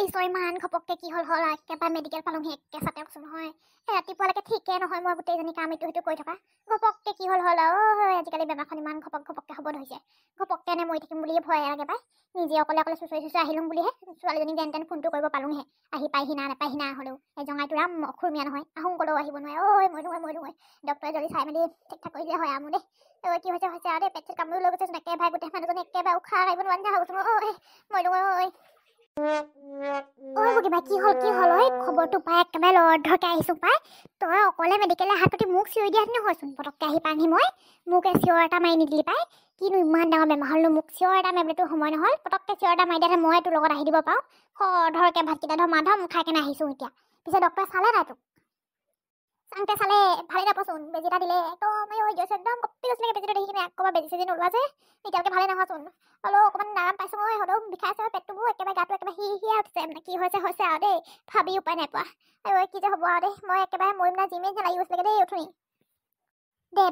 ইমান ঘপককে কি হ'ল একেবাৰে মেডিকেল পালোহি একেচাতে কৈছো নহয় ৰাতিপুৱালৈকে ঠিকে নহয় মই গোটেইজনী কাম ইটো কৰি থকা ঘপককে কি হ'ল আজিকালি বেমাৰখন ইমান ঘপককে হ'ব ধৰিছে ঘপককে নে মৰি থাকিম বুলিয়ে ভয় লাগে পাই নিজে অকলে চুচৰি আহিলোঁ বুলিহে ছোৱালীজনীক যেন তেন ফোনটো কৰিব পালোহে আহি পাইহি না নাপাইহি না হ'লেও এই জঙাইটো ৰাম অখুৰমীয়া নহয় আহোঁ ক'লেও আহিব নোৱাৰে মই ডক্টৰে যদি চাই মেলি ঠিক ঠাক কৰি দিলে হয় মোৰ দেই কি হৈছে আৰু দেই পেট কামুৰি লৈ গৈছে একেবাৰে গোটেই মানুহজনী একেবাৰে উশাহ আহিব নোৱাৰা হৈছোঁ বগীমা কি হ'ল খবৰটো পাই একেবাৰে লৰধৰকে আহিছোঁ পাই তই অকলে মেডিকেলে হাত পাতি মোক চিঞৰি দিয়া নহয়চোন পটককৈ আহি পাহি মই মোক চিঞৰ এটা মাৰি নিদিলি পাই কিনো ইমান ডাঙৰ বেমাৰ হ'লনো মোক চিঞৰ এটা মাৰিবলৈতো সময় নহ'ল পটককৈ চিঞৰ এটা মাৰি দিয়াহে মই তোৰ লগত আহি দিব পাৰোঁ খৰধৰকৈ ভাতকেইটা ধমাধম খাই কেনে আহিছোঁ এতিয়া পিছে ডক্টৰে চালে নাই তোক চাংতে চালে ভালে নাপাচোন বেজি এটা দিলে একদম হৈ গৈছে একদম কপি গৈছিলে বেজিটো দেখি কিনে আকৌ বেজি চেজি নোলোৱা যে এতিয়ালৈকে ভালে নহয়চোন হ'লেও অকণমান আৰাম পাইছোঁ মই হ'লেও বিষাইছে পেটটো মোৰ একেবাৰে গাটো একেবাৰে হিয়া উঠিছে মানে কি হৈছে আৰু দেই ভাবি উপায় নাই পোৱা আৰু কি যে হ'ব আৰু দেই মই একেবাৰে মৰিম না জিমেই লাগি গৈছিলেগে দেই উঠুনি দে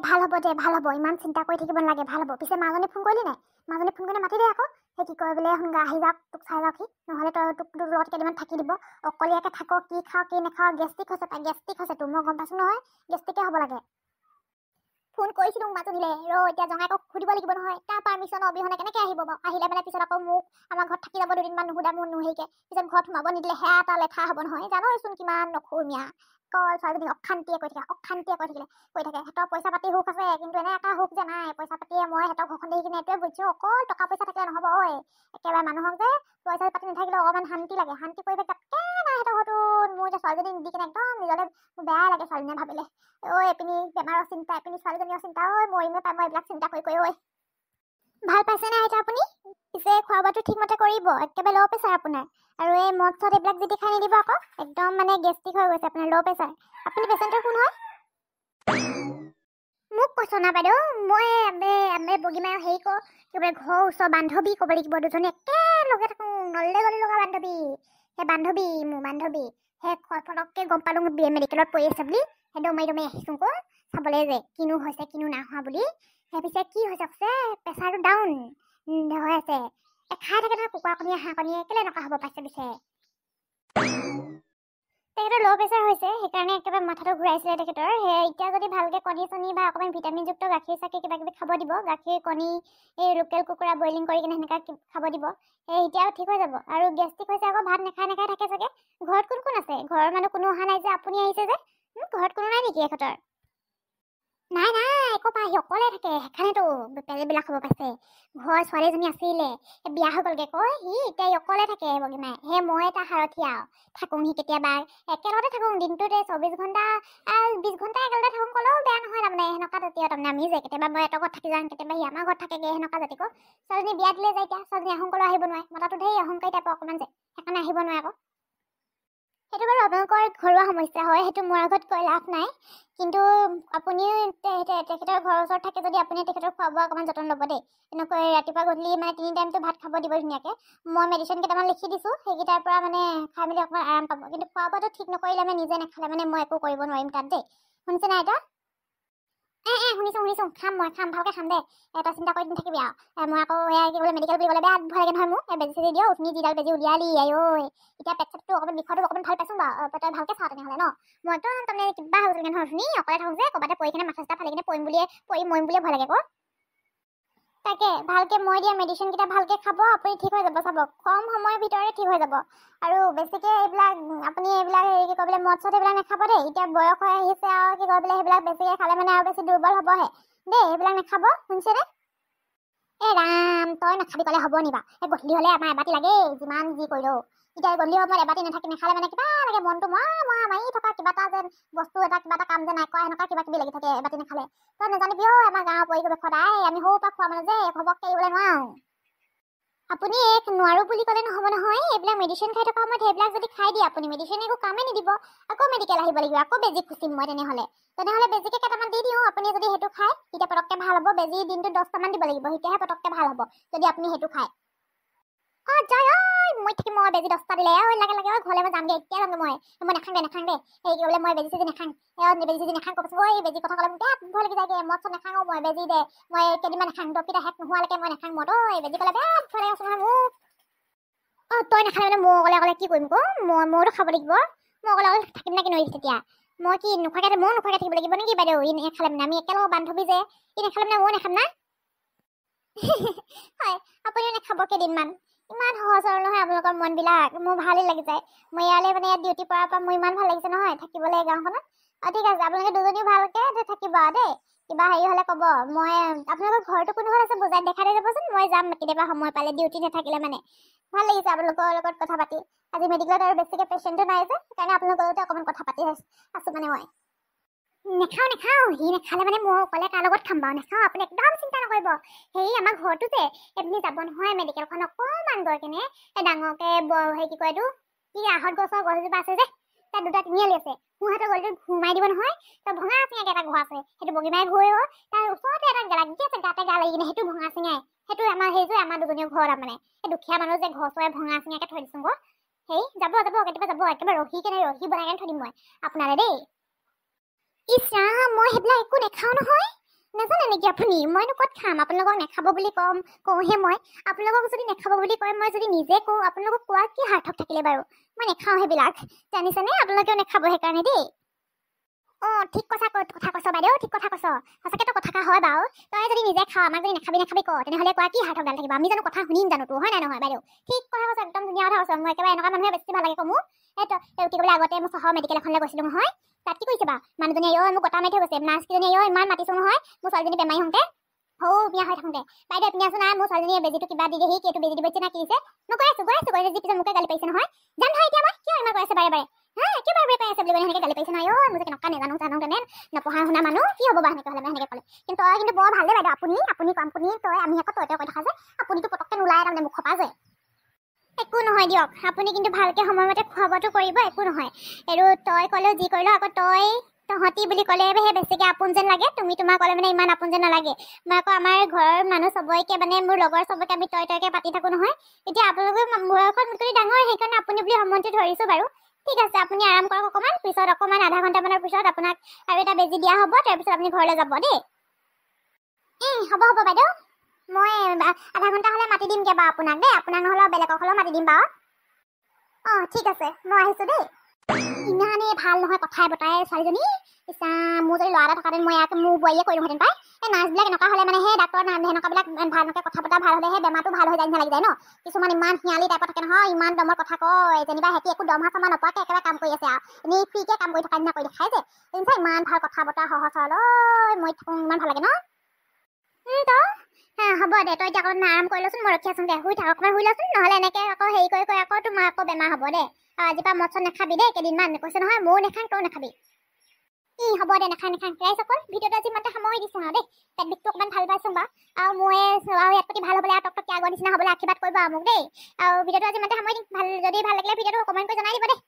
ভাল হ'ব ইমান চিন্তা কৰি থাকিব নালাগে ভাল হ'ব পিছে মাজনী ফোন কৰিলি নাই মাজনী ফোন কৰি মাতি দে আকৌ সেই কি কয় বোলে সোনকালে আহি যাওক তোক চাই যাওক নহ'লে তই তোক লগত কেইদিনমান থাকি দিব অকলীয়াকৈ থাক কি খাওঁ কি নাখাওঁ গেষ্টিক হৈছে তোৰ মই গম পাইছোঁ নহয় গেষ্টিকে হ'ব লাগে ফোন কৰিছিলোঁ মাজনীলে এতিয়া জঙাইকক সুধিব লাগিব নহয় তাৰ পাৰ্মিশ্যন অবিহনে কেনেকৈ আহিব বাৰু আহিলে মানে পিছত আকৌ মোক আমাৰ ঘৰত থাকি যাব দুদিনমান নুসুধা মোৰ নুহেৰিকে পিছত ঘৰত সোমাব নিদিলে সেয়া এটা লেঠা হ'ব নহয় জানইচোন কিমান নখুৰমীয়া ছোৱালীজনী অশান্তিয়ে কৈ থাকে সিহঁতৰ পইচা পাতি সুখ আছে কিন্তু এনে এটা সুখ যে নাই পইচা পাতিয়ে মই সিহঁতৰ ঘৰখন দেখি কিনে এইটোৱে বুজিছোঁ অকল টকা পইচা থাকিলে নহ'ব একেবাৰে মানুহক যে পইচা পাতি নাথাকিলে অকণমান শান্তি লাগে শান্তি পৰিৱেশ তাকে নাই সিহঁতৰ ঘৰটো মোৰ এতিয়া ছোৱালীজনী দি কিনে একদম নিজলে বেয়া লাগে ছোৱালীজনীয়ে ভাবিলে এপিনি বেমাৰৰ চিন্তা এপিনি ছোৱালীজনীৰ চিন্তা মৰিমে পাই মই এইবিলাক চিন্তা কৰি ভাল পাইছে নাই এতিয়া আপুনি পিছে খোৱা বোৱাটো ঠিকমতে কৰিব একেবাৰে ল' প্ৰেছাৰ আপোনাৰ আৰু এই মদ চদ এইবিলাক যদি খাই নিদিব আকৌ একদম মানে গেষ্টিক হৈ গৈছে আপোনাৰ ল' প্ৰেছাৰ আপুনি পেচেণ্টৰ কোন হয় মোক কৈছ না বাইদেউ মই বগীমাই হেৰি কওঁ একেবাৰে ঘৰৰ ওচৰৰ বান্ধৱী ক'ব লাগিব দুজনী একেলগে থাকোঁ নলে গলি লগা বান্ধৱী সেই মোৰ বান্ধৱী সেই ফটককৈ গম পালোঁ মেডিকেলত পৰি আছে বুলি সেই দমাই আহিছোঁ আকৌ চাবলৈ যে কিনো হৈছে কিনো নাই হোৱা বুলি সেই পিছে কি হৈছে প্ৰেছাৰটো ডাউন হৈ আছে খাই থাকে নহয় কুকুৰা কণীয়ে হাঁহ কণীয়ে কেলৈ এনেকুৱা হ'ব পাইছে পিছে তেখেতৰ ল' প্ৰেছাৰ হৈছে সেইকাৰণে একেবাৰে মাথাটো ঘূৰাইছিলে তেখেতৰ এতিয়া যদি ভালকৈ কণী চণী বা অকণমান ভিটামিনযুক্ত গাখীৰ চাখীৰ কিবা কিবি খাব দিব গাখীৰ কণী এই লোকেল কুকুৰা বইলিং কৰি কিনে সেনেকৈ খাব দিব এতিয়াও ঠিক হৈ যাব আৰু গেষ্টিক হৈছে আকৌ ভাত নাখাই থাকে চাগে ঘৰত কোন আছে ঘৰৰ মানুহ কোনো অহা নাই যে আপুনি আহিছে যে ঘৰত কোনো নাই নেকি এখেতৰ নাই একো পাই অকলে থাকে সেইকাৰণেতো পেলবিলাক খাব পাইছে ঘৰ ছোৱালীজনী আছিলে বিয়া হৈ গ'লগে কয় সি এতিয়া অকলে থাকে বগীমাই মই এটা সাৰথি আৰু থাকোঁ সি কেতিয়াবা একেলগতে থাকোঁ দিনটোতে 24 ঘণ্টা 20 ঘণ্টা একেলগতে থাকোঁ ক'লেও বেয়া নহয় তাৰমানে সেনেকুৱা তেতিয়া তাৰমানে আমি যে কেতিয়াবা মই এটা ঘৰত থাকি যাওঁ কেতিয়াবা সি আমাৰ ঘৰত থাকেগৈ সেনেকুৱা জাতিকো ছোৱালীজনী বিয়া দিলে যায় এতিয়া ছোৱালীজনী আহোঁ ক'লেও আহিব নোৱাৰে মতাটো ধেৰ অহংকাৰী টাইপৰ অকণমান যে সেইকাৰণে আহিব নোৱাৰে আকৌ সেইটো বাৰু আপোনালোকৰ ঘৰুৱা সমস্যা হয় সেইটো মোৰ আগত কৈ লাভ নাই কিন্তু আপুনি তেখেতৰ ঘৰৰ ওচৰত থাকে যদি আপুনি তেখেতৰ খোৱা বোৱা অকণমান যতন ল'ব দেই এনেকৈ ৰাতিপুৱা গধূলি মানে 3 টাইমটো ভাত খাব দিব ধুনীয়াকৈ মই মেডিচিন কেইটামান লিখি দিছোঁ সেইকেইটাৰ পৰা মানে খাই মেলি অকণমান আৰাম পাব কিন্তু খোৱা বোৱাটো ঠিক নকৰিলে মানে নিজে নাখালে মানে মই একো কৰিব নোৱাৰিম তাত দেই শুনিছে নাই এটা শুনিছোঁ খাম ভালকৈ খাম দেই এটা চিন্তা কৰি নাথাকিবি আৰু মই আকৌ কি বোলে মেডিকেল বুলি ক'লে বেয়া ভয় লাগে নহয় মোক বেজি চেজি দিয়ক তুমি যিডাল বেজি উলিয়ালি এতিয়া পেট চেটটো অকণমান বিষয়টো অকণমান ভাল পাইছোঁ বাৰু তই ভালকৈ চাওঁ তেনেহ'লে ন মই একদম তাৰমানে কিবা হৈছিলগৈ নহয় তুমি অকলে থাকোঁ যে ক'ৰবাতে পৰি কিনে মাথা চাথা ফালি কিনে মৰিম বুলিয়ে ভয় লাগে আকৌ তাকে ভালকৈ মই দিয়া মেডিচিন কেইটা ভালকৈ খাব আপুনি ঠিক হৈ যাব চাব কম সময়ৰ ভিতৰতে ঠিক হৈ যাব আৰু বেছিকৈ এইবিলাক আপুনি এইবিলাক কি কয় বোলে মদ চদ এইবিলাক নাখাব দেই এতিয়া বয়স হৈ আহিছে আৰু কি কয় বোলে সেইবিলাক বেছিকৈ খালে মানে আৰু বেছি দুৰ্বল হ'বহে দেই এইবিলাক নাখাব শুনিছেনে ৰাম তই নাখাবি ক'লে হ'ব নিবা গধূলি হ'লে আমাৰ এবাটি লাগে যিমান যি কৰিলেও এতিয়া গধূলি সময়ত এবাটি নাখালে মানে কিবা লাগে মনটো মাৰি থকা কিবা এটা যেন বস্তু এটা কিবা এটা কাম যে নাই কৰা সেনেকুৱা কিবা কিবি লাগি থাকে এবাটি নাখালে তই নাজানিবি আমাৰ গাঁৱৰ পৰিৱেশ সদায় আমি সৰুৰ পৰা খোৱা মানে যে ঘপককৈ এৰিবলৈ নোৱাৰোঁ আপুনি নোৱাৰোঁ বুলি ক'লে নহ'ব নহয় এইবিলাক মেডিচিন খাই থকা সময়ত সেইবিলাক যদি খাই দিয়ে আপুনি মেডিচিন একো কামেই নিদিব আকৌ মেডিকেল আহিব লাগিব আকৌ বেজি খুচিম মই তেনেহ'লে বেজিকে কেইটামান দি দিওঁ আপুনি যদি সেইটো খায় তেতিয়া পটককৈ ভাল হ'ব বেজি দিনটো 10টামান দিব লাগিব তেতিয়াহে পটককৈ ভাল হ'ব যদি আপুনি সেইটো খায় মই থাকিম মই বেজি 10টা দিলে লাগে ঘৰলৈ মই যামগৈ এতিয়া যামগৈ মই নাখাং দে এই কি বোলে মই বেজি চেজি নাখাং বেজি চেজি নাখাং কৈছোঁ বেজি কথা ক'লে মোক বেয়া ভয় লাগি যায়গৈ মদ চদ নাখাওঁ মই বেজি দে মই কেইদিনমান নাখাং ডক্টৰ শেষ নোহোৱালৈকে মই নাখাং মদ বেজি ক'লে বেয়া ভয় লাগে নহয় মোক তই নাখালে মানে মই অকলে অকলে কি কৰিম ক মইতো খাব লাগিব মই অকলে অকলে থাকিম নে কি নোৱাৰিম তেতিয়া মই কি নোখোৱাকৈ ময়ো নোখোৱাকৈ থাকিব লাগিব নেকি বাইদেউ ই নাখালে মানে আমি একেলগে বান্ধৱী যে ই নাখালে মানে ময়ো নাখাম না হয় আপুনিও নাখাব কেইদিনমান ইমান সহজ সৰল নহয় আপোনালোকৰ মনবিলাক মোৰ ভালেই লাগি যায় মই ইয়ালৈ মানে ইয়াত ডিউটি কৰাৰ পৰা মোৰ ইমান ভাল লাগিছে নহয় থাকিবলৈ গাঁওখনত ঠিক আছে আপোনালোকে দুজনীও ভালকৈ থাকিব দেই কিবা হেৰি হ'লে ক'ব মই আপোনালোকৰ ঘৰটো কোনডোখৰত আছে বজাৰত দেখাই দি যাবচোন মই যাম কেতিয়াবা সময় পালে ডিউটি নাথাকিলে মানে ভাল লাগিছে আপোনালোকৰ লগত কথা পাতি আজি মেডিকেলত আৰু বেছিকৈ পেচেণ্টো নাই যে সেইকাৰণে আপোনালোকৰ লগতে অকণমান কথা পাতি আছোঁ মানে মই নাখাওঁ সি নাখালে মানে মই অকলে তাৰ লগত খাম বাৰু নাখাওঁ আপুনি একদম চিন্তা নকৰিব সেই আমাৰ ঘৰটো যে আপুনি যাব নহয় মেডিকেলখন অকণমান গৈ কিনে ডাঙৰকৈ হেৰি কি কয় এইটো কি আহঁত গছৰ গছজোপা আছে যে তাত দুটা তিনিআলি আছে মোৰ হাতৰ গলিটোত ঘুমাই দিব নহয় তাত ভঙা চিঙাকৈ এটা ঘৰ আছে সেইটো বগীমাই ঘৰ তাৰ ওচৰতে এটা লাগি আছে গাতে গা লাগি কিনে সেইটো ভঙা চিঙাই সেইটো আমাৰ সেই যে আমাৰ দুজনীৰ ঘৰ তাৰমানে সেই দুখীয়া মানুহ যে ঘৰ চৰে ভঙা চিঙাকৈ থৈ দিছোঁ গৈ সেই যাব কেতিয়াবা যাব একেবাৰে ৰহি বনাই কেনে থৈ দিম মই আপোনালৈ দেই ইছ ৰাম মই সেইবিলাক একো নাখাওঁ নহয় নাজানে নেকি আপুনি মইনো ক'ত খাম আপোনালোকক নাখাব বুলি কওঁহে মই আপোনালোকক যদি নাখাব বুলি কয় মই যদি নিজে কওঁ আপোনালোকক কোৱা কি সাৰ্থক থাকিলে বাৰু মই নাখাওঁ সেইবিলাক জানিছেনে আপোনালোকেও নাখাব সেইকাৰণে দেই ঠিক কথা কৈছ বাইদেউ ঠিক কথা কৈছ সঁচাকেতো কথা হয় বাৰু তই যদি নিজে খাওঁ আমাক যদি নাখাবি ক তেনেহ'লে কোৱা কি সাৰ্থক ডাল থাকিব আমি জানো কথা শুনিম জানো তোৰ হয় নাই নহয় বাইদেউ ঠিক কথা কৈছ একদম ধুনীয়া কথা কৈছ মই একেবাৰে এনেকুৱা মানুহে বেছি ভাল লাগে মোৰ কি বোলে আগতে মই চহৰ মেডিকেল এখনলৈ গৈছিলোঁ নহয় তাত কি কৰিছে বা মানুহজনীয়ে মোক গটা মাৰি থৈ গৈছে নাৰ্ছকেইজনীয়ে ইমান মাতিছোঁ নহয় মোৰ ছোৱালীজনী বেমাৰী হওঁতে বিয়া হৈ থাকোঁতে বাইদেউ আপুনি আছো নাই মোৰ ছোৱালীজনীয়ে বেজীটো কিবা দি দিয়ে সেইটো বেজী দিব না কি দিছে মই গৈ আছোঁ যি পিছত মোকে গালি পাৰিছে নহয় যাম নহয় এতিয়া মই কিয় ইমান কৈ আছে বাৰে কিয় বাৰে পাই আছে বুলি কৈ সেনেকৈ গালি পাৰিছে নহয় মোৰ যে কেনেকুৱা নাজানো কেনে নপঢ়া শুনা মানুহ কি হ'ব বা সেনেকৈ হ'লে সেনেকৈ ক'লে কিন্তু তই কিন্তু বৰ ভালেই বাইদেউ আপুনি তই আমি আকৌ তই কৈ থকা যে আপুনিতো পটককৈ নোলায় তাৰমানে মুখৰ পৰা যে একো নহয় দিয়ক আপুনি কিন্তু ভালকৈ সময়মতে খোৱা বোৱাটো কৰিব একো নহয় আৰু তই ক'লেও যি কৰিলেও আকৌ তহঁতি বুলি ক'লেহে বেছিকৈ আপোন যেন লাগে তুমি তোমাৰ ক'লে মানে ইমান আপোন যেন নালাগে মই আকৌ আমাৰ ঘৰৰ মানুহ চবকে মানে মোৰ লগৰ চবকে আমি তইকৈ পাতি থাকোঁ নহয় এতিয়া আপোনালোকৰ বয়সত মোতকৈ ডাঙৰ সেইকাৰণে আপুনি বুলি সম্বন্ধটো ধৰিছোঁ বাৰু ঠিক আছে আপুনি আৰাম কৰক অকণমান পিছত অকণমান আধা ঘণ্টামানৰ পিছত আপোনাক আৰু এটা বেজী দিয়া হ'ব তাৰপিছত আপুনি ঘৰলৈ যাব দেই হ'ব বাইদেউ মই আধা ঘণ্টা হ'লে মাতি দিমগৈ বাৰু আপোনাক দেই আপোনাক নহ'লেও বেলেগক হ'লেও মাতি দিম বাৰু ঠিক আছে মই আহিছোঁ দেই ইমানেই ভাল নহয় কথাই বতাই ছোৱালীজনী ইচ্ছা মোৰ যদি ল'ৰা এটা থকাহেঁতেন মই ইয়াক মোৰ বোৱাৰীয়ে কৰিলোহেঁতেন পাই এই নাৰ্ছবিলাক এনেকুৱা হ'লে মানে সেই ডাক্তৰ সেনেকুৱাবিলাক ভালকৈ কথা পতা ভাল হ'লে সেই বেমাৰটো ভাল হৈ যায় নিচিনা লাগি যায় ন কিছুমান ইমান শিয়ালি টাইপৰ থাকে নহয় ইমান দমৰ কথা কয় যেনিবা সিহঁতি একো দৰমহা চৰমহা নপোৱাকৈ একেবাৰে কাম কৰি আছে আৰু এনেই ফ্ৰীকৈ কাম কৰি থকা নিচিনা কৰি দেখাই যে ইমান ভাল কথা বতৰা সহজ সৰল মই থাকোঁ ইমান ভাল লাগে ন হ'ব দে তই এতিয়া অকণমান আৰাম কৰি লচোন মই ৰখি আছোঁগে শুই থাক অকণমান শুই লচোন নহ'লে এনেকৈ আকৌ হেৰি কৰি আকৌ তোমাৰ আকৌ বেমাৰ হ'ব দে আজিৰ পৰা মদ চদ নাখাবি দেই কেইদিনমান কৈছে নহয় ময়ো নাখাওঁ তইও নাখাবি হ'ব দে নাখাং ৰাইজ অকল ভিডিঅ'টো আজি মাতে সামৰি দিছোঁ আৰু দেই পেট বিষটো অকণমান ভাল পাইছোঁ বাৰু আৰু মই আৰু ইয়াত প্ৰতি ভাল হ'বলৈ আৰু টকটকীয়া আগৰ নিচিনা হ'বলৈ আশীৰ্বাদ কৰিব আৰু মোক দেই আৰু ভিডিঅ'টো আজি মাতে সামৰি দিম যদি ভাল লাগিলে ভিডিঅ'টো কমেণ্ট কৰি জনাই দিব দেই